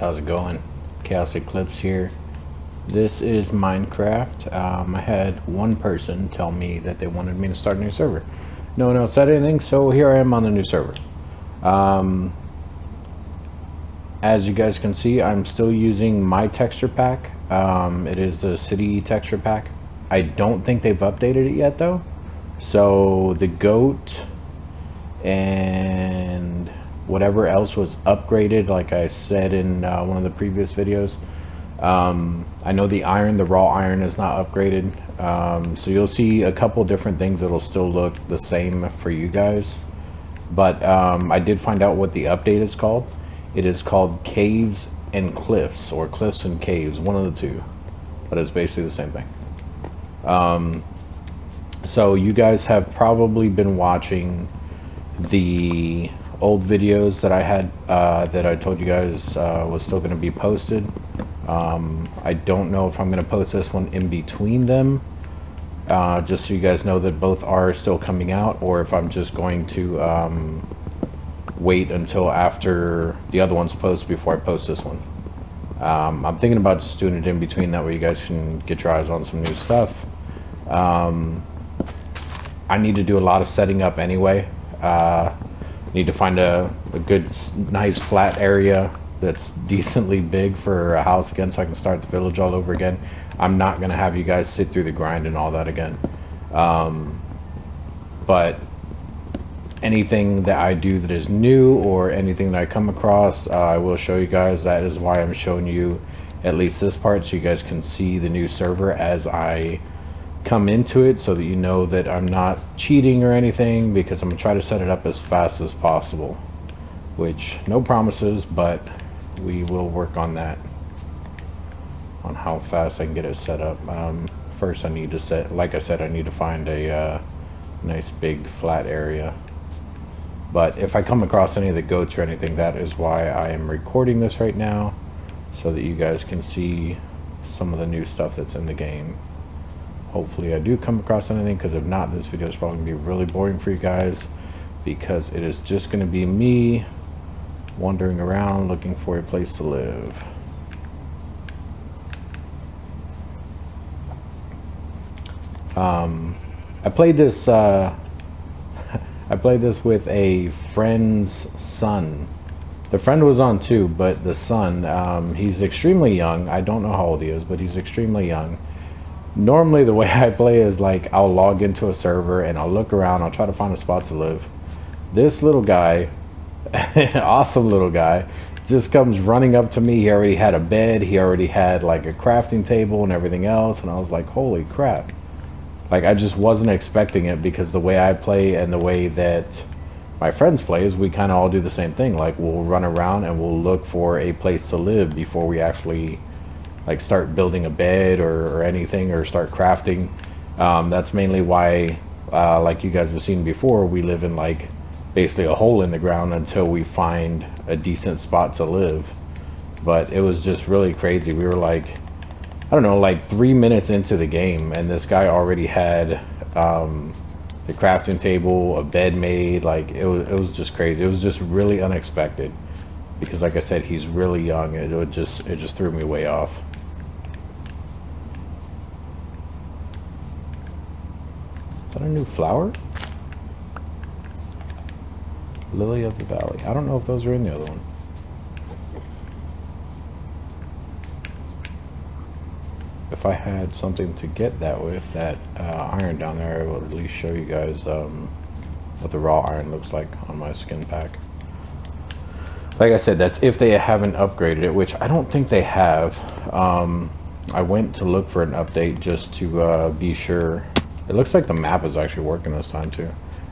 how's it going? ChaosEclipse here. This is Minecraft. I had one person tell me that they wanted me to start a new server. No one else said anything, so here I am on the new server. As you guys can see, I'm still using my texture pack. It is the city texture pack. I don't think they've updated it yet though. So the goat and whatever else was upgraded, like I said in one of the previous videos. I know the iron, the raw iron is not upgraded. So you'll see a couple different things that'll still look the same for you guys. But I did find out what the update is called. It is called Caves and Cliffs, or Cliffs and Caves, one of the two. But it's basically the same thing. So you guys have probably been watching the old videos that I had that I told you guys was still going to be posted. I don't know if I'm going to post this one in between them, just so you guys know that both are still coming out, or if I'm just going to wait until after the other one's posted before I post this one. I'm thinking about just doing it in between, that way you guys can get your eyes on some new stuff. I need to do a lot of setting up anyway. Need to find a good, nice flat area that's decently big for a house again, so I can start the village all over again. I'm not gonna have you guys sit through the grind and all that again. But anything that I do that is new, or anything that I come across, I will show you guys. That is why I'm showing you at least this part, so you guys can see the new server as I come into it, so that you know that I'm not cheating or anything, because I'm gonna try to set it up as fast as possible, which no promises, but we will work on that, on how fast I can get it set up. First I need to set, like I said, I need to find a nice big flat area. But if I come across any of the goats or anything, that is why I am recording this right now, so that you guys can see some of the new stuff that's in the game. Hopefully I do come across anything, because if not, this video is probably going to be really boring for you guys, because it is just going to be me wandering around looking for a place to live. I played this I played this with a friend's son. The friend was on too, but the son, he's extremely young. I don't know how old he is, but he's extremely young. Normally the way I play is like, I'll log into a server and I'll look around, I'll try to find a spot to live. This little guy, awesome little guy, just comes running up to me. He already had a bed, he already had like a crafting table and everything else, and I was like, holy crap. Like, I just wasn't expecting it, because the way I play and the way that my friends play is we kind of all do the same thing. Like, we'll run around and we'll look for a place to live before we actually like start building a bed or anything, or start crafting. That's mainly why, like you guys have seen before, we live in like basically a hole in the ground until we find a decent spot to live. But it was just really crazy. We were like, I don't know, like 3 minutes into the game, and this guy already had the crafting table, a bed made. Like, it was just crazy. It was just really unexpected, because like I said, he's really young. It just threw me way off. Is that a new flower? Lily of the Valley. I don't know if those are in the other one. If I had something to get that with, that iron down there, I would at least show you guys what the raw iron looks like on my skin pack. Like I said, that's if they haven't upgraded it, which I don't think they have. I went to look for an update just to be sure. It looks like the map is actually working this time too.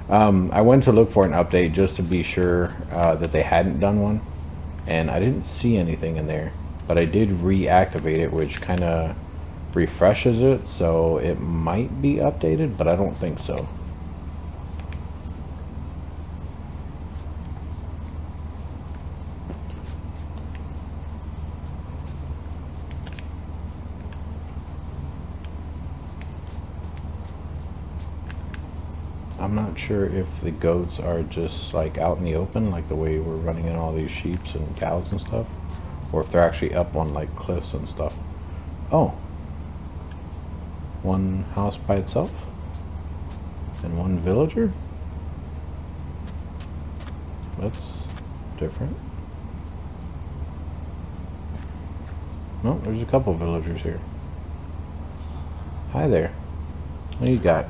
I went to look for an update just to be sure that they hadn't done one, and I didn't see anything in there. But I did reactivate it, which kind of refreshes it, so it might be updated, but I don't think so. I'm not sure if the goats are just like out in the open, like the way we're running in all these sheep and cows and stuff, or if they're actually up on like cliffs and stuff. Oh, one house by itself and one villager? That's different. No, there's a couple villagers here. Hi there. What do you got?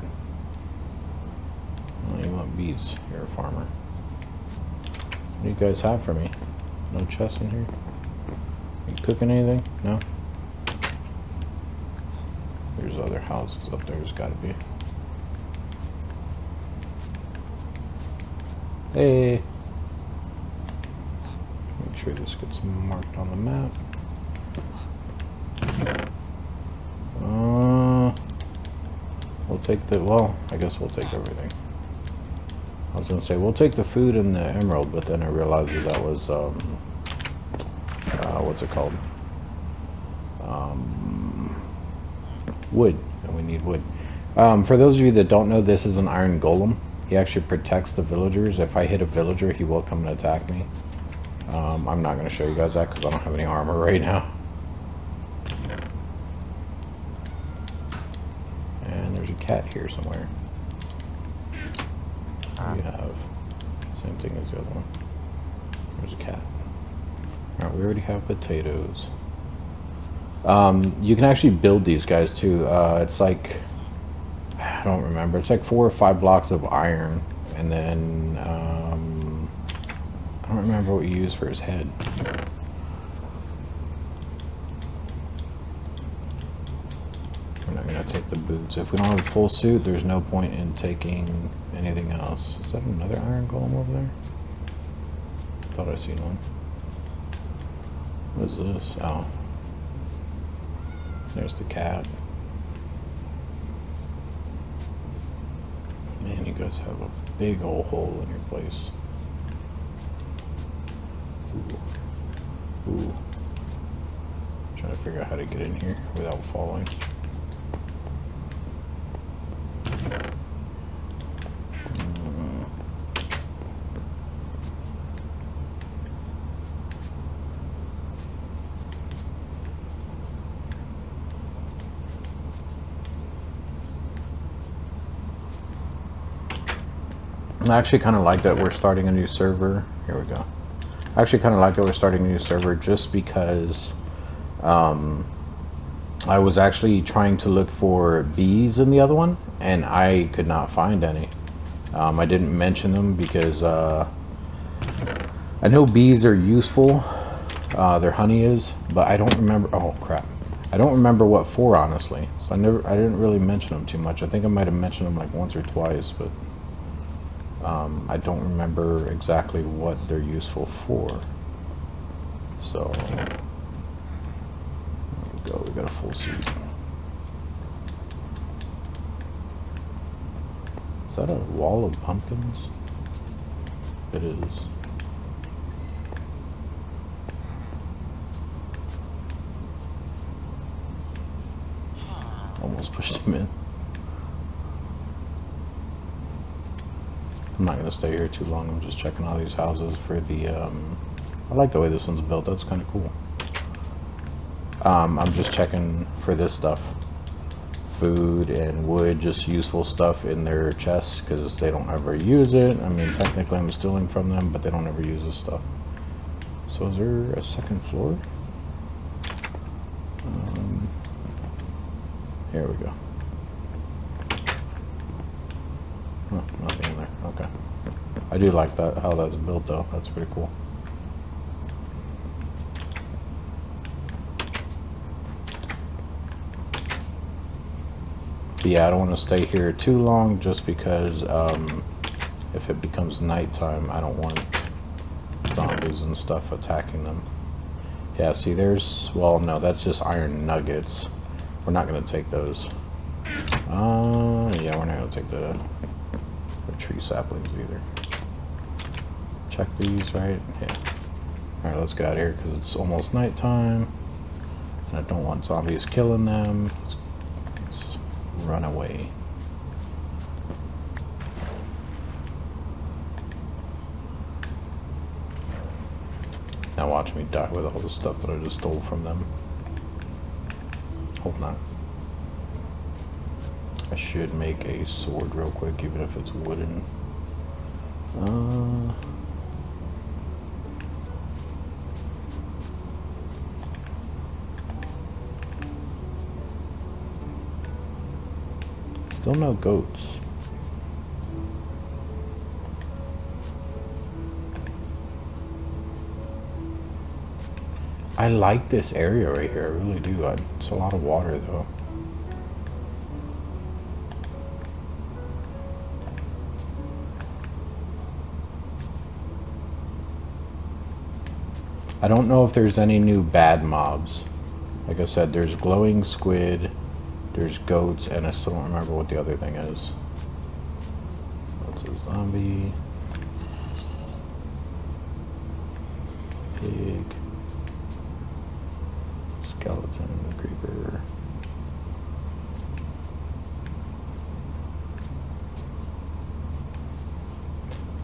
Oh, you want bees. You're a farmer. What do you guys have for me? No chests in here? You cooking anything? No? There's other houses up there. There's gotta be. Hey! Make sure this gets marked on the map. We'll take the, well, I guess we'll take everything. I was gonna say, we'll take the food and the emerald, but then I realized that was, what's it called? Wood, and we need wood. For those of you that don't know, this is an iron golem. He actually protects the villagers. If I hit a villager, he will come and attack me. I'm not gonna show you guys that because I don't have any armor right now. There's a cat here somewhere. We have same thing as the other one. There's a cat. Alright, we already have potatoes. You can actually build these guys too. It's like, I don't remember, it's like 4 or 5 blocks of iron, and then I don't remember what you use for his head. We're not going to take the boots. If we don't have a full suit, there's no point in taking anything else. Is that another iron golem over there? Thought I seen one. What is this? Oh. There's the cat. Man, you guys have a big old hole in your place. Ooh. Ooh. Trying to figure out how to get in here without falling. I actually kind of like that we're starting a new server. Here we go. I actually kind of like that we're starting a new server just because I was actually trying to look for bees in the other one and I could not find any. I didn't mention them because I know bees are useful, their honey is, but I don't remember. Oh crap, I don't remember what for, honestly. So I didn't really mention them too much. I think I might have mentioned them like once or twice, but I don't remember exactly what they're useful for. So there we go, we got a full suit. Is that a wall of pumpkins? It is. Almost pushed him in. I'm not going to stay here too long. I'm just checking all these houses for the, I like the way this one's built. That's kind of cool. I'm just checking for this stuff. Food and wood, just useful stuff in their chests because they don't ever use it. I mean, technically I'm stealing from them, but they don't ever use this stuff. So is there a second floor? Here we go. Oh, nothing in there. Okay. I do like that, how that's built though. That's pretty cool. But yeah, I don't want to stay here too long just because if it becomes nighttime, I don't want zombies and stuff attacking them. Yeah, see there's, well no, that's just iron nuggets. We're not going to take those. Yeah, we're not going to take the tree saplings either. Check these, right? Yeah. Alright, let's get out of here because it's almost nighttime. And I don't want zombies killing them. Let's run away. Now watch me die with all the stuff that I just stole from them. Hope not. I should make a sword real quick, even if it's wooden. Still no goats. I like this area right here, I really do. It's a lot of water though. I don't know if there's any new bad mobs. Like I said, there's glowing squid, there's goats, and I still don't remember what the other thing is. What's a zombie? Pig. Skeleton, creeper.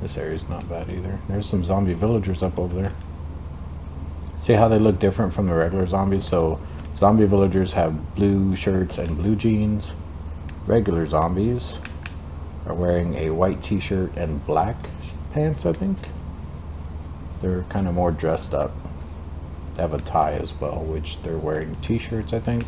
This area's not bad either. There's some zombie villagers up over there. See how they look different from the regular zombies? So zombie villagers have blue shirts and blue jeans. Regular zombies are wearing a white t-shirt and black pants, I think. They're kind of more dressed up. They have a tie as well, which they're wearing t-shirts, I think.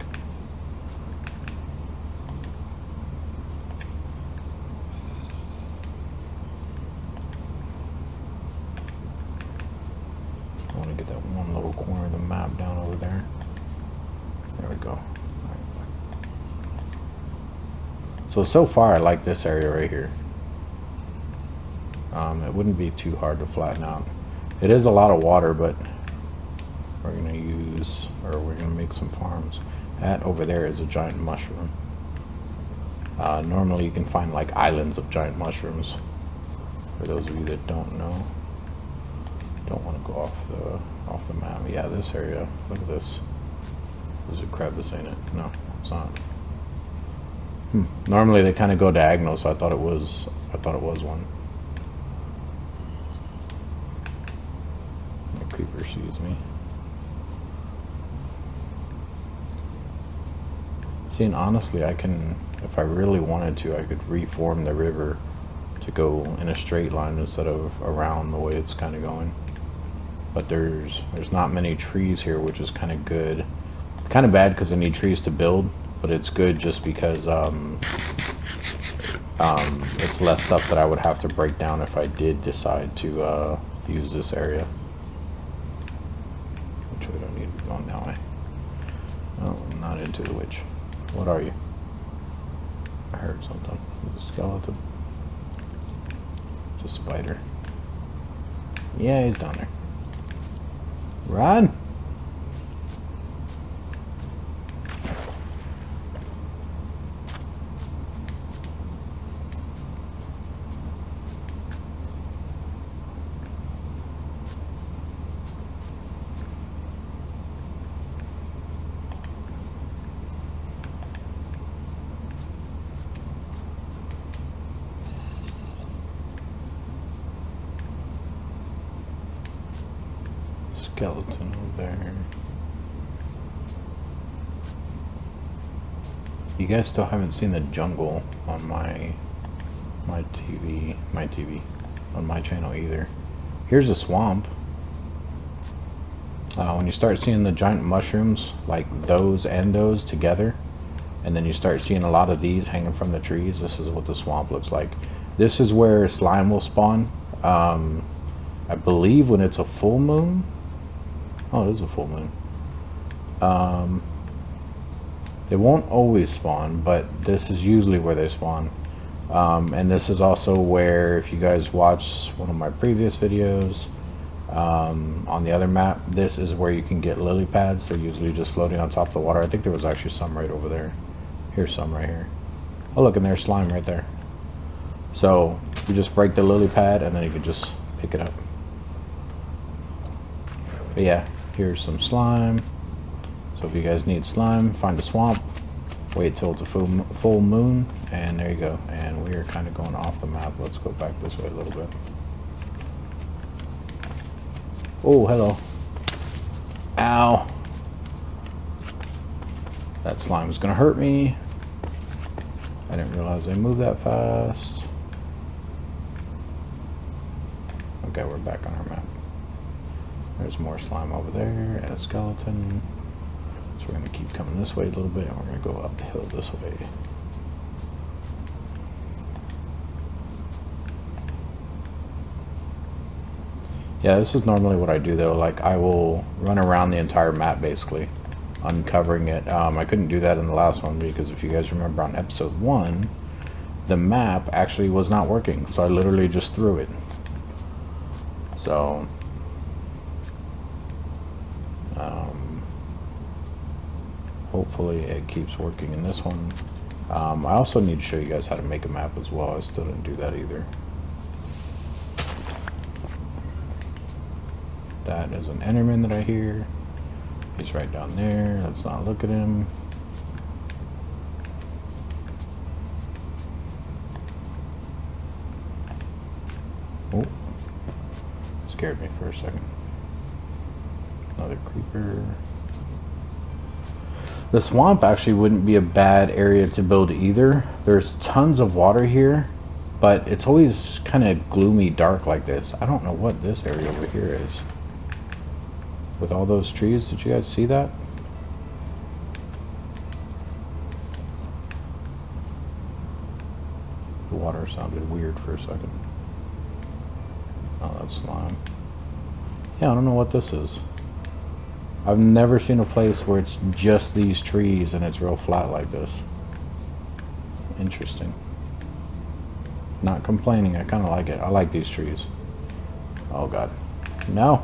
I want to get that one little corner of the map down over there. There we go. So far I like this area right here. It wouldn't be too hard to flatten out. It is a lot of water, but we're gonna make some farms. That over there is a giant mushroom. Normally you can find like islands of giant mushrooms. For those of you that don't know, don't want to go off the map. Yeah, this area. Look at this. There's a crevice in it. No, it's not. Normally they kind of go diagonal, so I thought it was one. The creeper sees me. See, and honestly, I can, if I really wanted to, I could reform the river to go in a straight line instead of around the way it's kind of going. But there's not many trees here, which is kind of good. Kind of bad because I need trees to build, but it's good just because it's less stuff that I would have to break down if I did decide to use this area. Which we don't need to be going that way. Oh, I'm not into the witch. What are you? I heard something. It's a skeleton. It's a spider. Yeah, he's down there. Run! Skeleton over there. You guys still haven't seen the jungle on my TV on my channel either. Here's a swamp. When you start seeing the giant mushrooms, like those and those together, and then you start seeing a lot of these hanging from the trees, this is what the swamp looks like. This is where slime will spawn. I believe when it's a full moon. Oh, it is a full moon. They won't always spawn, but this is usually where they spawn. And this is also where, if you guys watch one of my previous videos, on the other map, this is where you can get lily pads. They're usually just floating on top of the water. I think there was actually some right over there. Here's some right here. Oh, look, and there's slime right there. So you just break the lily pad and then you can just pick it up. But yeah, here's some slime. So if you guys need slime, find a swamp, wait till it's a full moon, and there you go. And we are kind of going off the map. Let's go back this way a little bit. Oh, hello. Ow. That slime was gonna hurt me. I didn't realize they moved that fast. Okay, we're back on our map. There's more slime over there and a skeleton. So we're gonna keep coming this way a little bit and we're gonna go up the hill this way. Yeah, this is normally what I do though. Like, I will run around the entire map basically, uncovering it. I couldn't do that in the last one because if you guys remember on episode 1, the map actually was not working, so I literally just threw it. So, hopefully it keeps working in this one. I also need to show you guys how to make a map as well. I still didn't do that either. That is an Enderman that I hear. He's right down there. Let's not look at him. Oh, scared me for a second. Another creeper. The swamp actually wouldn't be a bad area to build either. There's tons of water here, but it's always kind of gloomy dark like this. I don't know what this area over here is. With all those trees, did you guys see that? The water sounded weird for a second. Oh, that's slime. Yeah, I don't know what this is. I've never seen a place where it's just these trees and it's real flat like this. Interesting. Not complaining, I kind of like it. I like these trees. Oh god. No!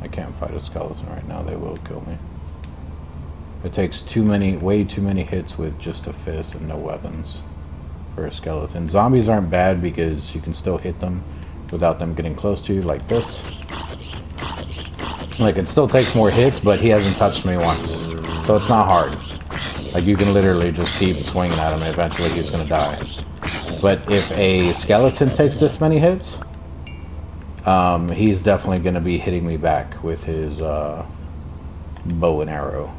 I can't fight a skeleton right now, they will kill me. It takes way too many hits with just a fist and no weapons for a skeleton. Zombies aren't bad because you can still hit them without them getting close to you, like this. Like, it still takes more hits, but he hasn't touched me once. So it's not hard. Like, you can literally just keep swinging at him and eventually he's gonna die. But if a skeleton takes this many hits, he's definitely gonna be hitting me back with his bow and arrow.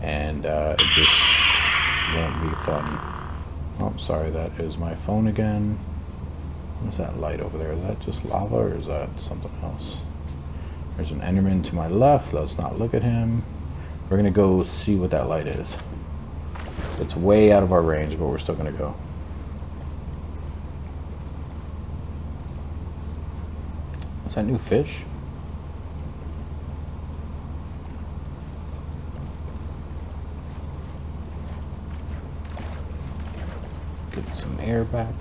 And it just won't be fun. Oh, sorry, that is my phone again. What's that light over there? Is that just lava or is that something else? There's an Enderman to my left. Let's not look at him. We're gonna go see what that light is. It's way out of our range, but we're still gonna go. Is that new fish? Get some air back.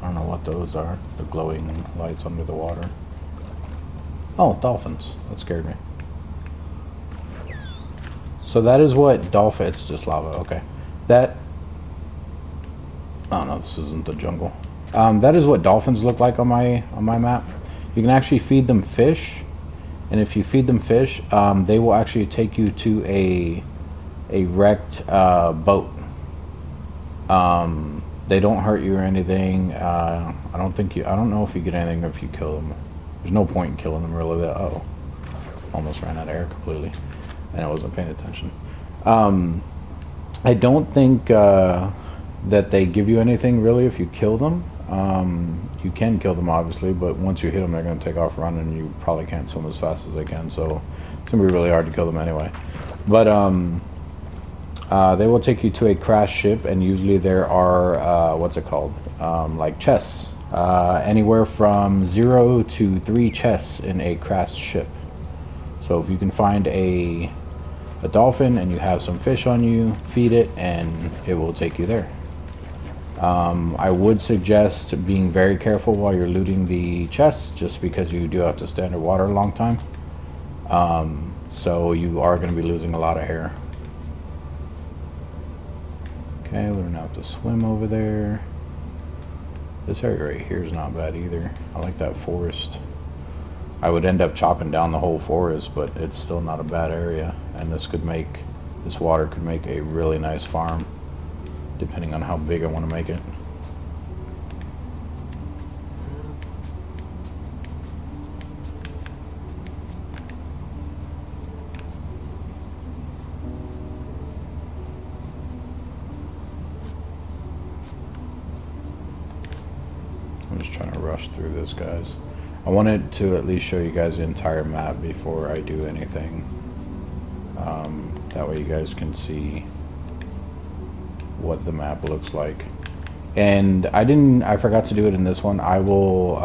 I don't know what those are. The glowing lights under the water. Oh, dolphins. That scared me. So that is what dolphin... It's just lava. Okay. That... Oh no, this isn't the jungle. That is what dolphins look like on my map. You can actually feed them fish. And if you feed them fish, they will actually take you to a wrecked boat. They don't hurt you or anything. I don't know if you get anything if you kill them. There's no point in killing them really. Oh, almost ran out of air completely, and I wasn't paying attention. I don't think that they give you anything really if you kill them. You can kill them obviously, but once you hit them, they're going to take off running, and you probably can't swim as fast as they can. So it's going to be really hard to kill them anyway. But they will take you to a crashed ship, and usually there are what's it called? Like chests. Anywhere from 0 to 3 chests in a crashed ship. So if you can find a dolphin and you have some fish on you, feed it, and it will take you there. I would suggest being very careful while you're looting the chests, just because you do have to stay underwater a long time. So you are going to be losing a lot of hair. Okay, we don't have to swim over there. This area right here is not bad either. I like that forest. I would end up chopping down the whole forest, but it's still not a bad area. And this water could make a really nice farm. depending on how big I want to make it. I'm just trying to rush through this, guys. I wanted to at least show you guys the entire map before I do anything. That way you guys can see what the map looks like. And I forgot to do it in this one. I will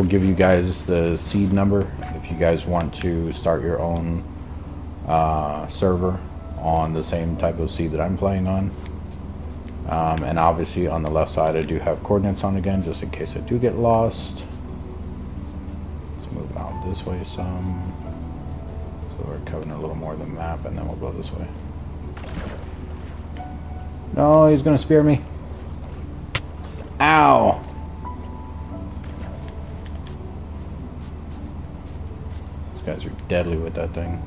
give you guys the seed number if you guys want to start your own server on the same type of seed that I'm playing on. And obviously on the left side I do have coordinates on again, just in case I do get lost. Let's move out this way some, so we're covering a little more of the map, and then we'll go this way. No, he's gonna spear me. Ow! These guys are deadly with that thing.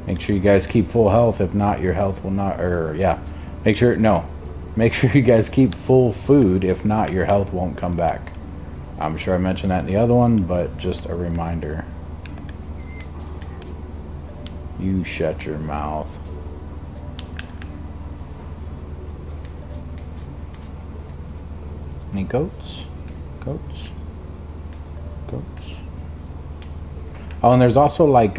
Make sure you guys keep full health. If not, your health will not, or yeah. Make sure you guys keep full food. If not, your health won't come back. I'm sure I mentioned that in the other one, but just a reminder. You shut your mouth. Any goats? Goats? Goats? Oh, and there's also like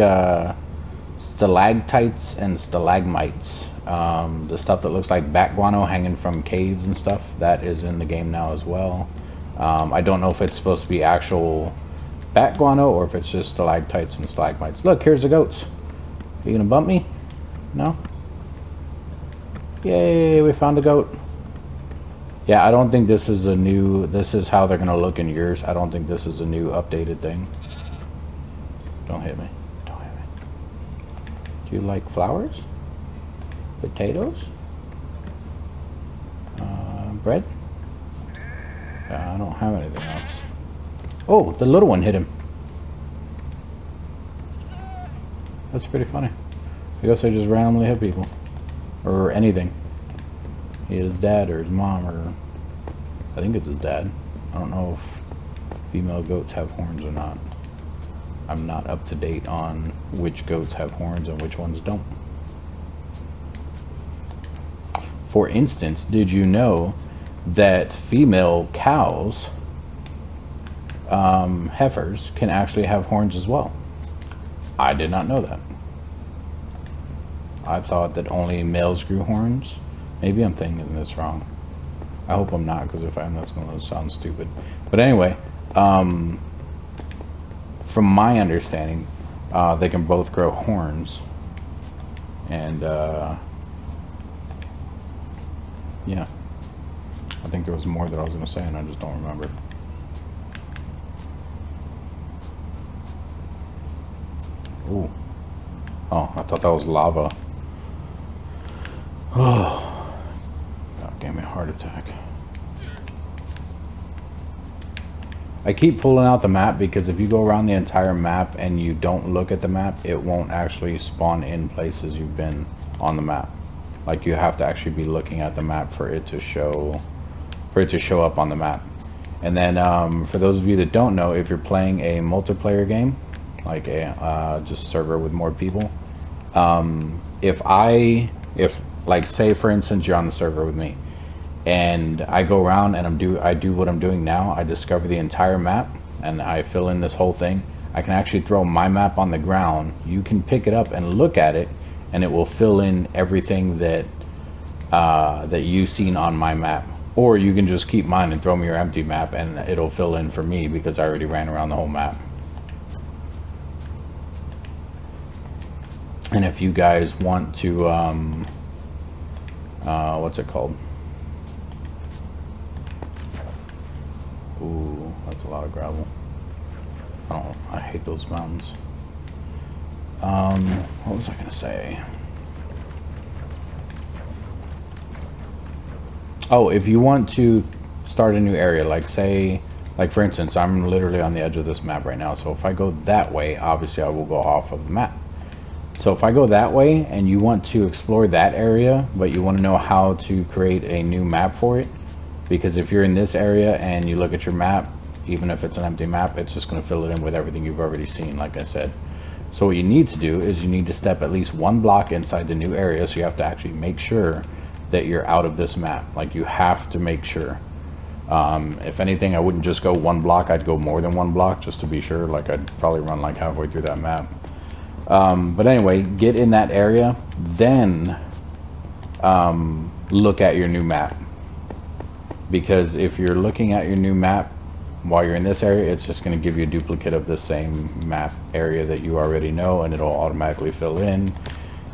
stalactites and stalagmites. The stuff that looks like bat guano hanging from caves and stuff, that is in the game now as well. I don't know if it's supposed to be actual bat guano or if it's just stalactites and stalagmites. Look, here's the goats. Are you gonna bump me? No? Yay, we found a goat. Yeah, I don't think this is this is how they're gonna look in yours. I don't think this is a new updated thing. Don't hit me. Don't hit me. Do you like flowers? Potatoes? Bread? I don't have anything else. Oh, the little one hit him. That's pretty funny. I guess I just randomly hit people. Or anything. His dad or his mom, or I think it's his dad. I don't know if female goats have horns or not. I'm not up to date on which goats have horns and which ones don't. For instance, did you know that female cows, heifers, can actually have horns as well? I did not know that. I thought that only males grew horns. Maybe I'm thinking this wrong. I hope I'm not, because if I am, that's going to sound stupid. But anyway, from my understanding, they can both grow horns. And, yeah. I think there was more that I was going to say, and I just don't remember. Ooh. Oh, I thought that was lava. Oh. That gave me a heart attack. I keep pulling out the map because if you go around the entire map and you don't look at the map, it won't actually spawn in places you've been on the map. Like, you have to actually be looking at the map for it to show up on the map. And then for those of you that don't know, if you're playing a multiplayer game, like a just server with more people, if like, say for instance you're on the server with me and I go around and I do what I'm doing now, I discover the entire map and I fill in this whole thing, I can actually throw my map on the ground. You can pick it up and look at it, and it will fill in everything that that you've seen on my map. Or you can just keep mine and throw me your empty map and it'll fill in for me because I already ran around the whole map. And if you guys want to, what's it called? Ooh, that's a lot of gravel. I hate those mountains. What was I gonna say? Oh, if you want to start a new area, like say Like for instance, I'm literally on the edge of this map right now, so if I go that way, obviously I will go off of the map. So if I go that way and you want to explore that area, but you want to know how to create a new map for it, because if you're in this area and you look at your map, even if it's an empty map, it's just going to fill it in with everything you've already seen, like I said. So what you need to do is you need to step at least one block inside the new area, so you have to actually make sure that you're out of this map. Like, you have to make sure. If anything, I wouldn't just go one block, I'd go more than one block just to be sure. Like, I'd probably run like halfway through that map. But anyway, get in that area, then look at your new map. Because if you're looking at your new map while you're in this area, it's just going to give you a duplicate of the same map area that you already know, and it'll automatically fill in,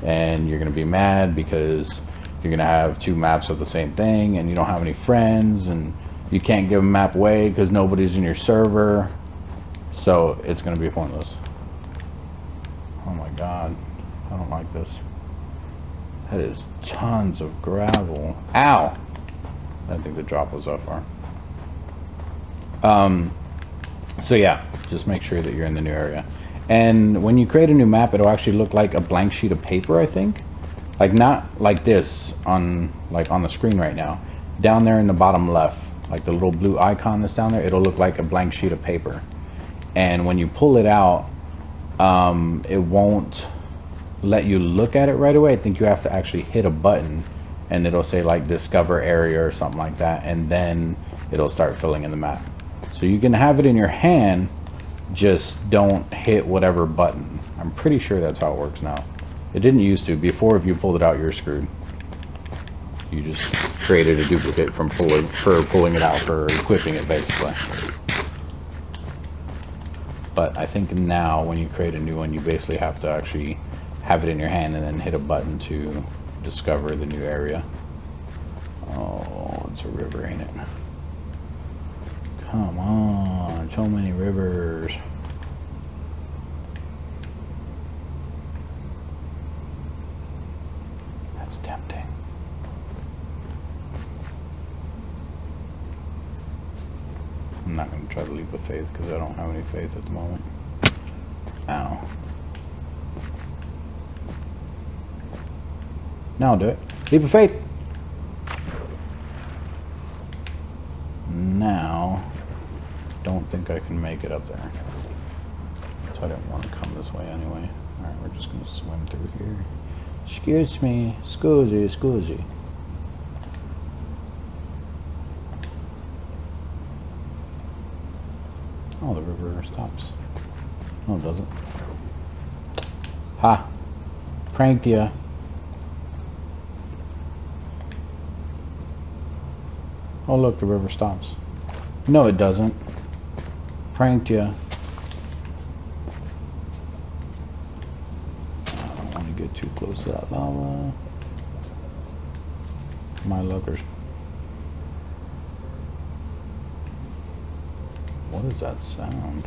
and you're going to be mad because you're going to have two maps of the same thing, and you don't have any friends, and you can't give a map away because nobody's in your server, so it's going to be pointless. Oh my god, I don't like this. That is tons of gravel. Ow! I think the drop was that far. So yeah, just make sure that you're in the new area. And when you create a new map, it'll actually look like a blank sheet of paper, I think. Like, not like this on the screen right now. Down there in the bottom left, like the little blue icon that's down there, it'll look like a blank sheet of paper. And when you pull it out, it won't let you look at it right away. I think you have to actually hit a button, and it'll say like discover area or something like that, and then it'll start filling in the map. So you can have it in your hand, just don't hit whatever button. I'm pretty sure that's how it works now. It didn't used to. Before, if you pulled it out, you're screwed. You just created a duplicate from pulling it out, for equipping it, basically. But I think now when you create a new one, you basically have to actually have it in your hand and then hit a button to discover the new area. Oh, it's a river, ain't it? Come on, so many rivers. That's tempting. I'm not going to try to leap of faith because I don't have any faith at the moment. Ow. Now I'll do it. Leap of faith! Now, don't think I can make it up there. So I didn't want to come this way anyway. Alright, we're just going to swim through here. Excuse me. Scusi. Oh, the river stops. No, it doesn't. Ha! Pranked ya. Oh look, the river stops. No, it doesn't. Pranked ya. I don't want to get too close to that lava. My luckers. What is that sound?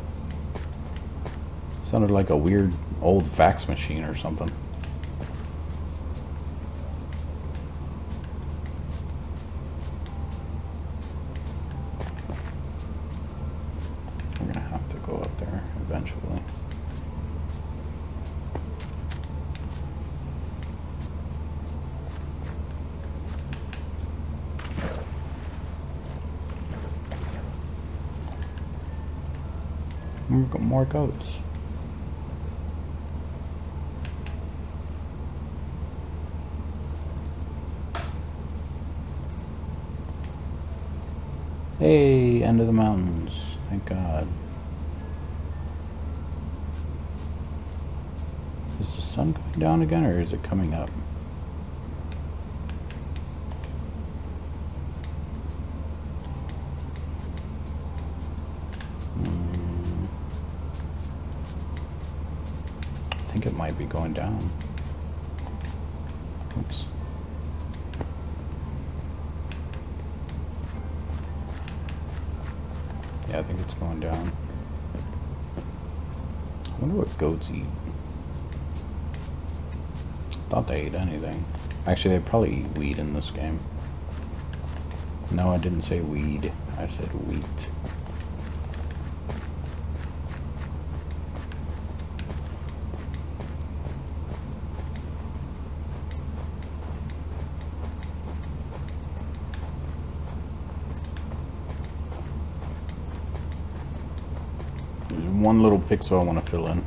Sounded like a weird old fax machine or something. We're gonna have to go up there eventually. We've got more goats. Hey, end of the mountains. Thank God. Is the sun coming down again, or is it coming up? I think it might be going down. Oops. Yeah, I think it's going down. I wonder what goats eat. Thought they ate anything. Actually, they probably eat weed in this game. No, I didn't say weed. I said wheat. one little pixel I want to fill in.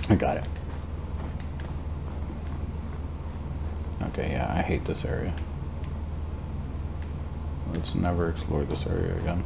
I got it. Okay, yeah, I hate this area. Let's never explore this area again.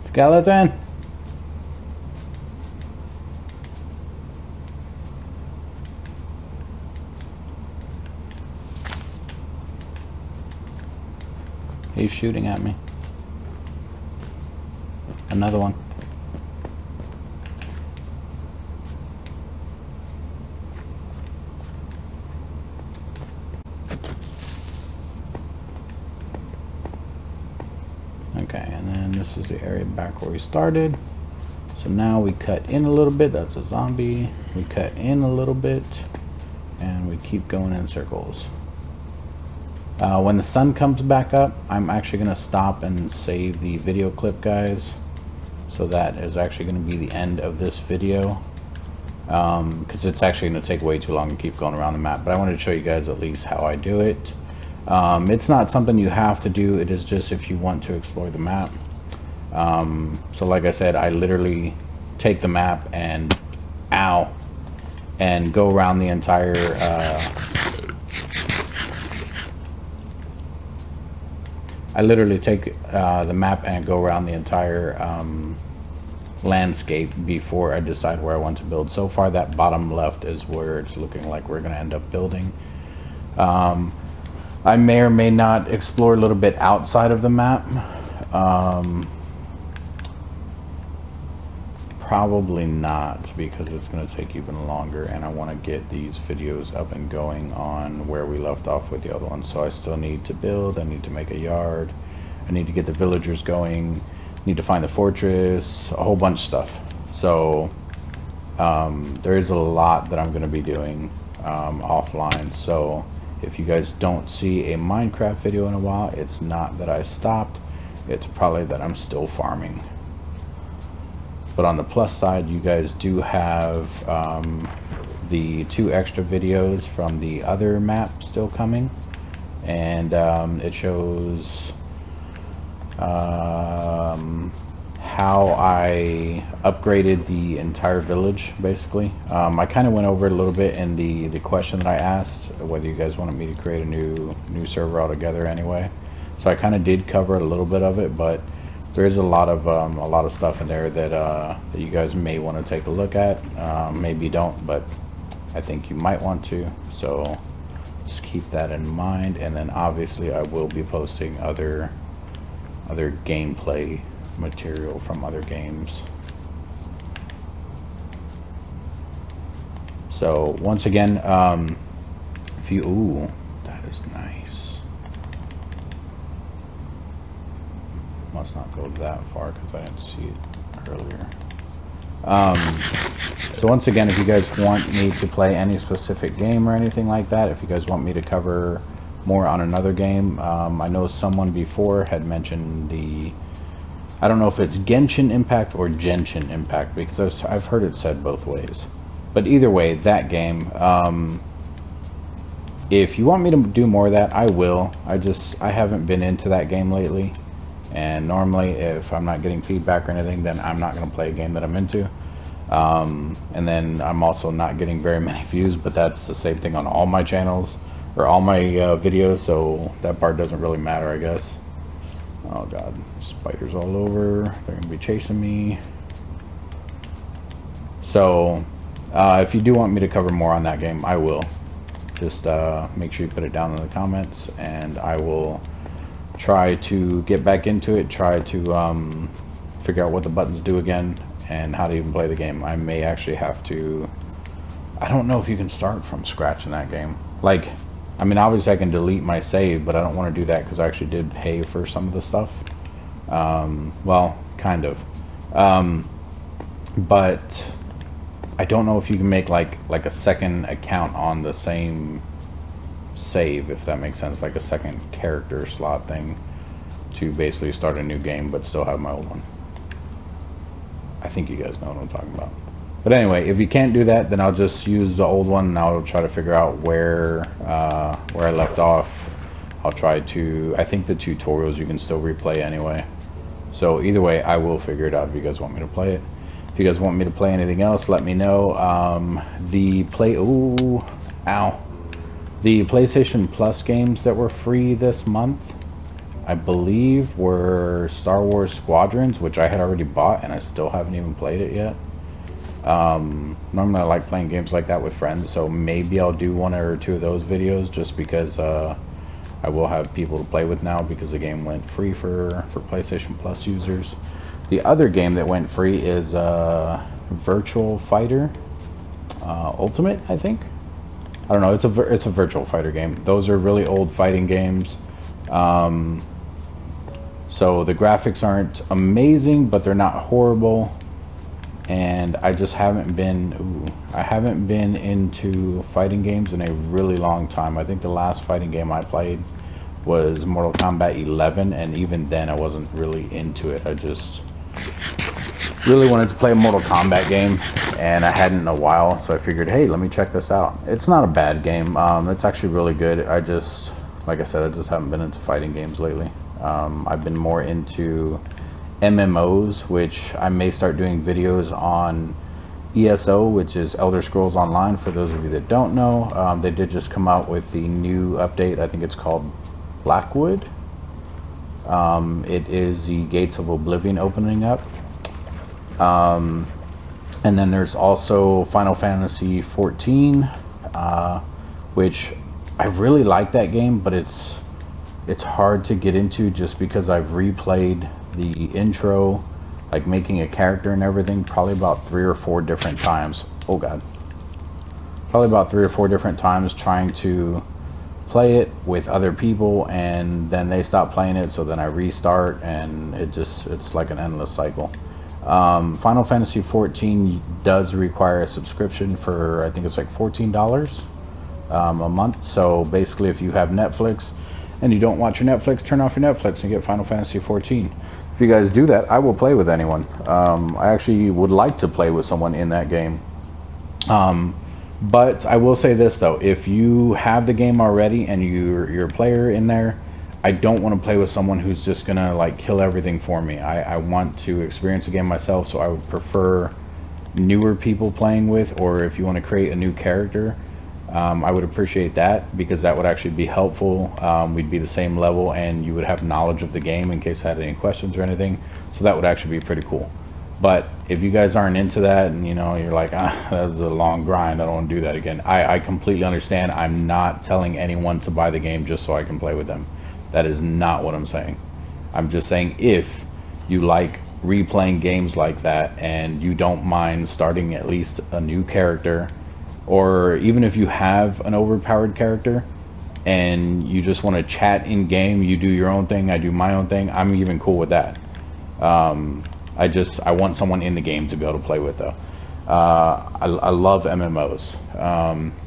Skeleton! He's shooting at me. Another one. Okay, and then this is the area back where we started. So now we cut in a little bit. That's a zombie. We cut in a little bit, and we keep going in circles. When the sun comes back up, I'm actually going to stop and save the video clip, guys. So that is actually going to be the end of this video. Because it's actually going to take way too long to keep going around the map. But I wanted to show you guys at least how I do it. It's not something you have to do. It is just if you want to explore the map. So like I said, I literally take the map and go around the entire I literally take the map and go around the entire landscape before I decide where I want to build. So far that bottom left is where it's looking like we're gonna end up building. I may or may not explore a little bit outside of the map. Probably not, because it's going to take even longer, and I want to get these videos up and going on where we left off with the other one. So I still need to build, I need to make a yard, I need to get the villagers going, need to find the fortress, a whole bunch of stuff. So there is a lot that I'm going to be doing offline. So if you guys don't see a Minecraft video in a while, it's not that I stopped, it's probably that I'm still farming. But on the plus side, you guys do have the 2 extra videos from the other map still coming, and it shows how I upgraded the entire village, basically. I kind of went over it a little bit in the question that I asked, whether you guys wanted me to create a new server altogether anyway. So I kind of did cover a little bit of it, but there's a lot of stuff in there that you guys may want to take a look at. Maybe don't, but I think you might want to. So just keep that in mind. And then obviously I will be posting other gameplay material from other games. So once again, if you ooh, that is nice. Must not go that far because I didn't see it earlier. So once again, if you guys want me to play any specific game or anything like that, if you guys want me to cover more on another game, I know someone before had mentioned I don't know if it's Genshin Impact or Genshin Impact, because I've heard it said both ways. But either way, that game, if you want me to do more of that, I will. I haven't been into that game lately. And normally if I'm not getting feedback or anything, then I'm not going to play a game that I'm into. And then I'm also not getting very many views, but that's the same thing on all my channels or all my videos, so that part doesn't really matter, I guess. Oh god, spiders all over, they're gonna be chasing me. So if you do want me to cover more on that game, I will. Just make sure you put it down in the comments, and I will try to get back into it, try to figure out what the buttons do again and how to even play the game. I may actually have to, I don't know if you can start from scratch in that game. Like, I mean, obviously I can delete my save, but I don't want to do that because I actually did pay for some of the stuff. Well, kind of. But I don't know if you can make like a second account on the same save, if that makes sense, like a second character slot thing to basically start a new game but still have my old one. I think you guys know what I'm talking about. But anyway, if you can't do that, then I'll just use the old one and I'll try to figure out where I left off. I'll try to, I think the tutorials you can still replay anyway. So either way, I will figure it out if you guys want me to play it. If you guys want me to play anything else, let me know. The PlayStation Plus games that were free this month, I believe, were Star Wars Squadrons, which I had already bought and I still haven't even played it yet. Normally I like playing games like that with friends, so maybe I'll do one or two of those videos just because I will have people to play with now because the game went free for PlayStation Plus users. The other game that went free is Virtual Fighter Ultimate, I think. I don't know, it's a Virtual Fighter game. Those are really old fighting games. So the graphics aren't amazing, but they're not horrible. And I just haven't been into fighting games in a really long time. I think the last fighting game I played was Mortal Kombat 11, and even then I wasn't really into it. I just really wanted to play a Mortal Kombat game, and I hadn't in a while, so I figured, hey, let me check this out. It's not a bad game. It's actually really good. Like I said, I just haven't been into fighting games lately. I've been more into MMOs, which I may start doing videos on ESO, which is Elder Scrolls Online. For those of you that don't know, they did just come out with the new update. I think it's called Blackwood. It is the Gates of Oblivion opening up. And then there's also Final Fantasy 14, which I really like that game, but it's hard to get into just because I've replayed the intro, like making a character and everything, probably about 3 or 4 different times. Oh god. Probably about 3 or 4 different times trying to play it with other people, and then they stop playing it, so then I restart, and it's like an endless cycle. Final Fantasy 14 does require a subscription for, I think it's like $14 a month. So basically, if you have Netflix and you don't watch your Netflix, turn off your Netflix and get Final Fantasy 14. If you guys do that, I will play with anyone. I actually would like to play with someone in that game. But I will say this though, if you have the game already and you're a player in there, I don't want to play with someone who's just gonna like kill everything for me. I want to experience the game myself, so I would prefer newer people playing with, or if you want to create a new character, I would appreciate that, because that would actually be helpful. We'd be the same level and you would have knowledge of the game in case I had any questions or anything, so that would actually be pretty cool. But if you guys aren't into that and you're like, that's a long grind, I don't want to do that again, I completely understand. I'm not telling anyone to buy the game just so I can play with them. That is not what I'm saying. I'm just saying if you like replaying games like that and you don't mind starting at least a new character, or even if you have an overpowered character and you just want to chat in game, you do your own thing, I do my own thing, I'm even cool with that. I want someone in the game to be able to play with though. I love MMOs.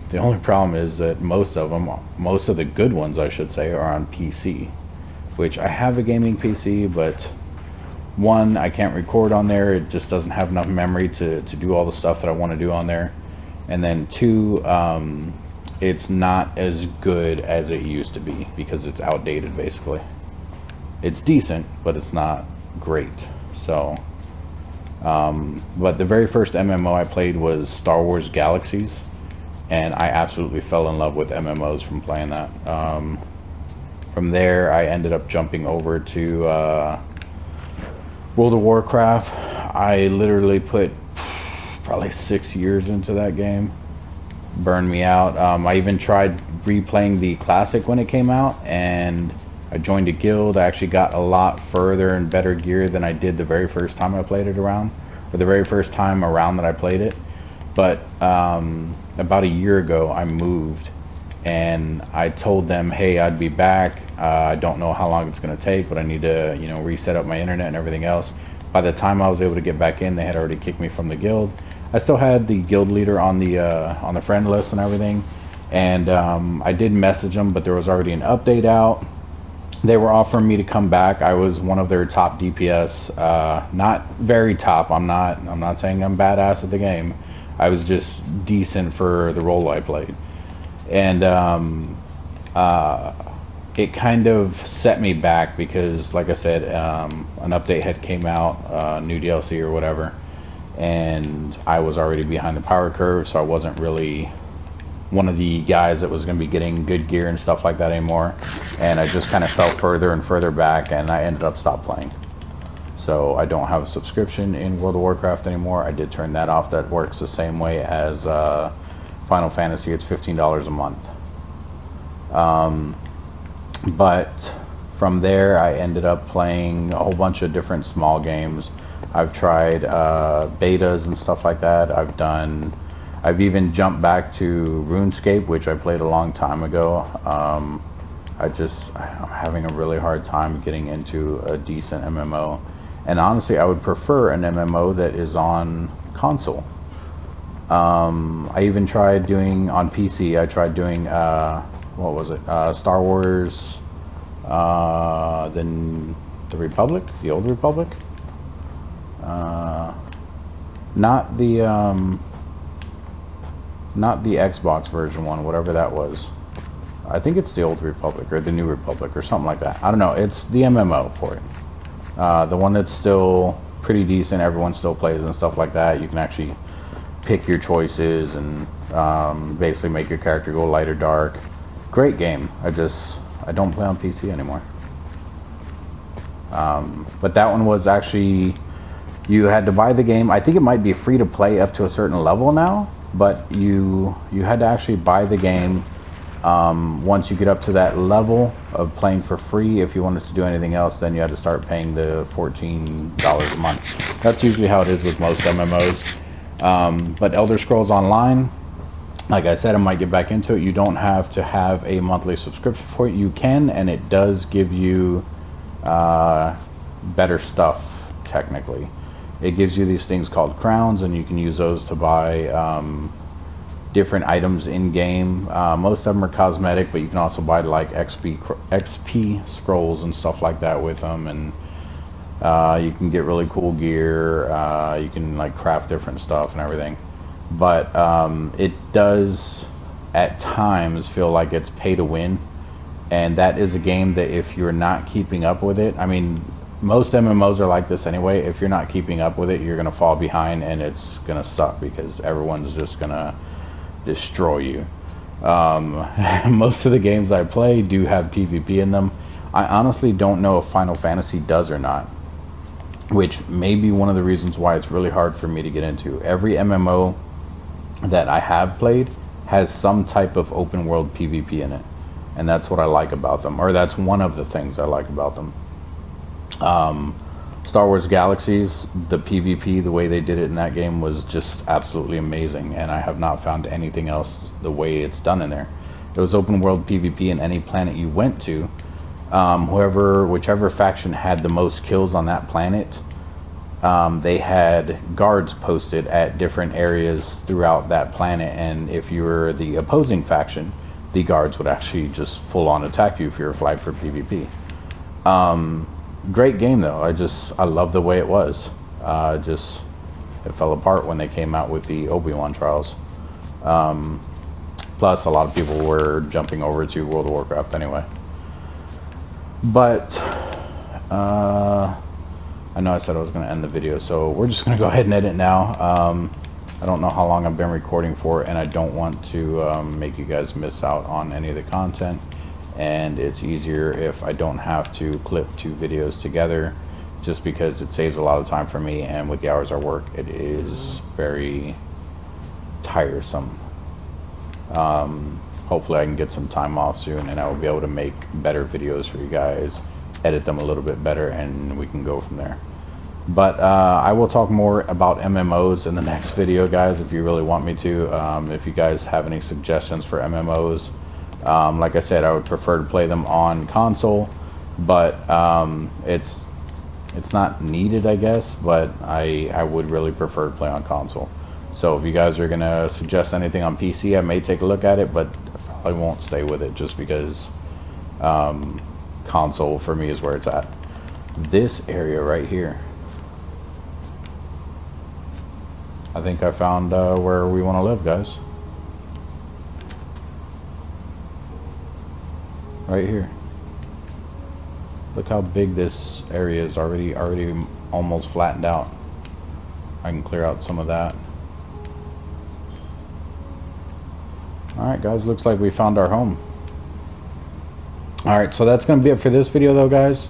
The only problem is that most of the good ones I should say, are on PC, which I have a gaming PC, but one, I can't record on there. It just doesn't have enough memory to do all the stuff that I want to do on there. And then two, it's not as good as it used to be because it's outdated basically. It's decent, but it's not great. So, but the very first MMO I played was Star Wars Galaxies, and I absolutely fell in love with MMOs from playing that. From there, I ended up jumping over to World of Warcraft. I literally put probably 6 years into that game. Burned me out. I even tried replaying the classic when it came out, and I joined a guild. I actually got a lot further and better gear than I did the very first time I played it around, or the very first time around that I played it. But about a year ago I moved, and I told them, hey, I'd be back. I don't know how long it's going to take, but I need to reset up my internet and everything else. by the time I was able to get back in, they had already kicked me from the guild. I still had the guild leader on the friend list and everything, and I did message them, but there was already an update out. They were offering me to come back. I was one of their top DPS, not very top. I'm not saying I'm badass at the game. I was just decent for the role I played, and it kind of set me back because, like I said, an update had came out, new DLC or whatever, and I was already behind the power curve, so I wasn't really one of the guys that was going to be getting good gear and stuff like that anymore, and I just kind of fell further and further back, and I ended up stop playing. So I don't have a subscription in World of Warcraft anymore. I did turn that off. That works the same way as Final Fantasy. It's $15 a month. But from there I ended up playing a whole bunch of different small games. I've tried betas and stuff like that. I've even jumped back to RuneScape, which I played a long time ago. I'm having a really hard time getting into a decent MMO, and honestly I would prefer an MMO that is on console. I even tried doing on PC. I tried doing what was it? Star Wars, then the Republic, the Old Republic. Not the Xbox version one, whatever that was. I think it's the Old Republic or the New Republic or something like that. I don't know. It's the MMO for it. The one that's still pretty decent. Everyone still plays and stuff like that. You can actually pick your choices and basically make your character go light or dark. Great game. I don't play on PC anymore. But that one was actually, you had to buy the game. I think it might be free to play up to a certain level now, but you had to actually buy the game once you get up to that level of playing for free. If you wanted to do anything else, then you had to start paying the $14 a month. That's usually how it is with most MMOs. But Elder Scrolls Online, like I said, I might get back into it. You don't have to have a monthly subscription for it. You can, and it does give you better stuff, technically. It gives you these things called crowns, and you can use those to buy different items in game. Most of them are cosmetic, but you can also buy like XP scrolls and stuff like that with them, and you can get really cool gear. You can like craft different stuff and everything. But it does at times feel like it's pay to win, and that is a game that if you're not keeping up with it, I mean, most MMOs are like this anyway. If you're not keeping up with it, you're gonna fall behind, and it's gonna suck because everyone's just gonna destroy you. Most of the games I play do have PvP in them. I honestly don't know if Final Fantasy does or not, which may be one of the reasons why it's really hard for me to get into. Every MMO that I have played has some type of open world PvP in it, and that's what I like about them, or that's one of the things I like about them. Star Wars Galaxies, the PvP, the way they did it in that game was just absolutely amazing, and I have not found anything else the way it's done in there. It was open world PvP in any planet you went to. Whichever faction had the most kills on that planet, they had guards posted at different areas throughout that planet, and if you were the opposing faction, the guards would actually just full on attack you if you were flagged for PvP. Great game though. I love the way it was. It fell apart when they came out with the Obi-Wan trials. Plus a lot of people were jumping over to World of Warcraft anyway. But I know I said I was going to end the video, so we're just going to go ahead and edit now. I don't know how long I've been recording for, and I don't want to make you guys miss out on any of the content. And it's easier if I don't have to clip 2 videos together, just because it saves a lot of time for me, and with the hours I work, it is very tiresome. Hopefully I can get some time off soon, and I will be able to make better videos for you guys, edit them a little bit better, and we can go from there. But I will talk more about MMOs in the next video, guys, if you really want me to. If you guys have any suggestions for MMOs, like I said, I would prefer to play them on console, but it's not needed, I guess, but I would really prefer to play on console. So if you guys are gonna suggest anything on PC, I may take a look at it, but I probably won't stay with it just because console for me is where it's at. This area right here, I think I found where we want to live, guys. Right here. Look how big this area is already almost flattened out. I can clear out some of that. Alright guys, looks like we found our home. Alright, so that's going to be it for this video though, guys.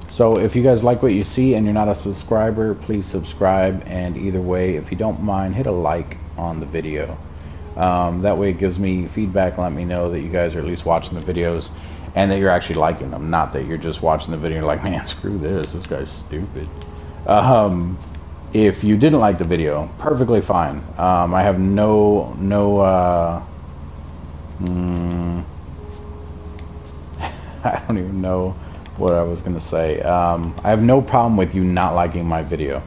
So if you guys like what you see and you're not a subscriber, please subscribe, and either way, if you don't mind, hit a like on the video. That way it gives me feedback and let me know that you guys are at least watching the videos and that you're actually liking them, not that you're just watching the video and you're like, man, screw this guy's stupid. If you didn't like the video, perfectly fine. I have I don't even know what I was gonna say. I have no problem with you not liking my video.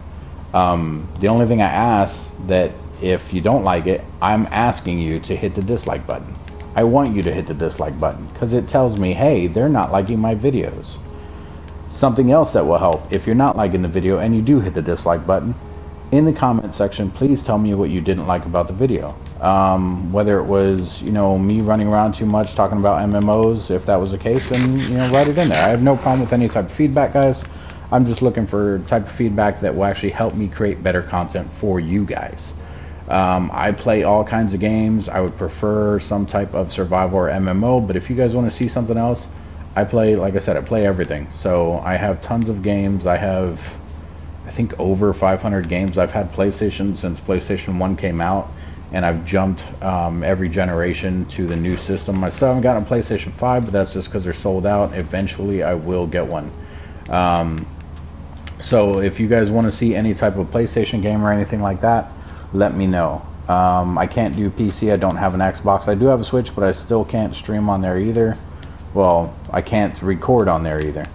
The only thing I ask, that if you don't like it, I'm asking you to hit the dislike button. I want you to hit the dislike button because it tells me, hey, they're not liking my videos. Something else that will help, if you're not liking the video and you do hit the dislike button, in the comment section, please tell me what you didn't like about the video. Whether it was, you know, me running around too much talking about MMOs, if that was the case, then, you know, write it in there. I have no problem with any type of feedback, guys. I'm just looking for type of feedback that will actually help me create better content for you guys. I play all kinds of games. I would prefer some type of survival or MMO, but if you guys want to see something else, I play, like I said, I play everything. So I have tons of games. I have, I think, over 500 games. I've had PlayStation since PlayStation 1 came out, and I've jumped every generation to the new system. I still haven't gotten a PlayStation 5, but that's just because they're sold out. Eventually I will get one. So if you guys want to see any type of PlayStation game or anything like that, let me know. I can't do PC. I don't have an Xbox. I do have a Switch, but I still can't stream on there either. Well, I can't record on there either.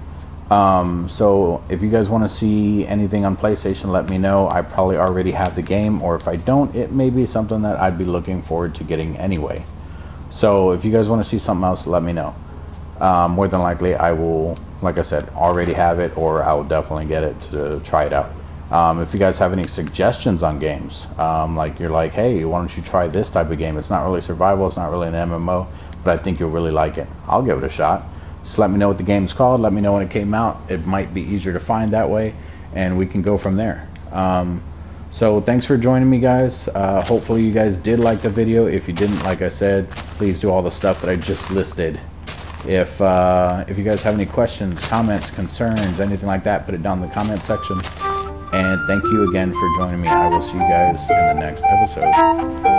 So if you guys want to see anything on PlayStation, let me know. I probably already have the game, or if I don't, it may be something that I'd be looking forward to getting anyway. So if you guys want to see something else, let me know. More than likely I will, like I said, already have it, or I will definitely get it to try it out. If you guys have any suggestions on games, like you're like, hey, why don't you try this type of game? It's not really survival, it's not really an MMO, but I think you'll really like it. I'll give it a shot. Just let me know what the game's called. Let me know when it came out. It might be easier to find that way, and we can go from there. So thanks for joining me, guys. Hopefully you guys did like the video. If you didn't, like I said, please do all the stuff that I just listed. If you guys have any questions, comments, concerns, anything like that, put it down in the comment section. And thank you again for joining me. I will see you guys in the next episode.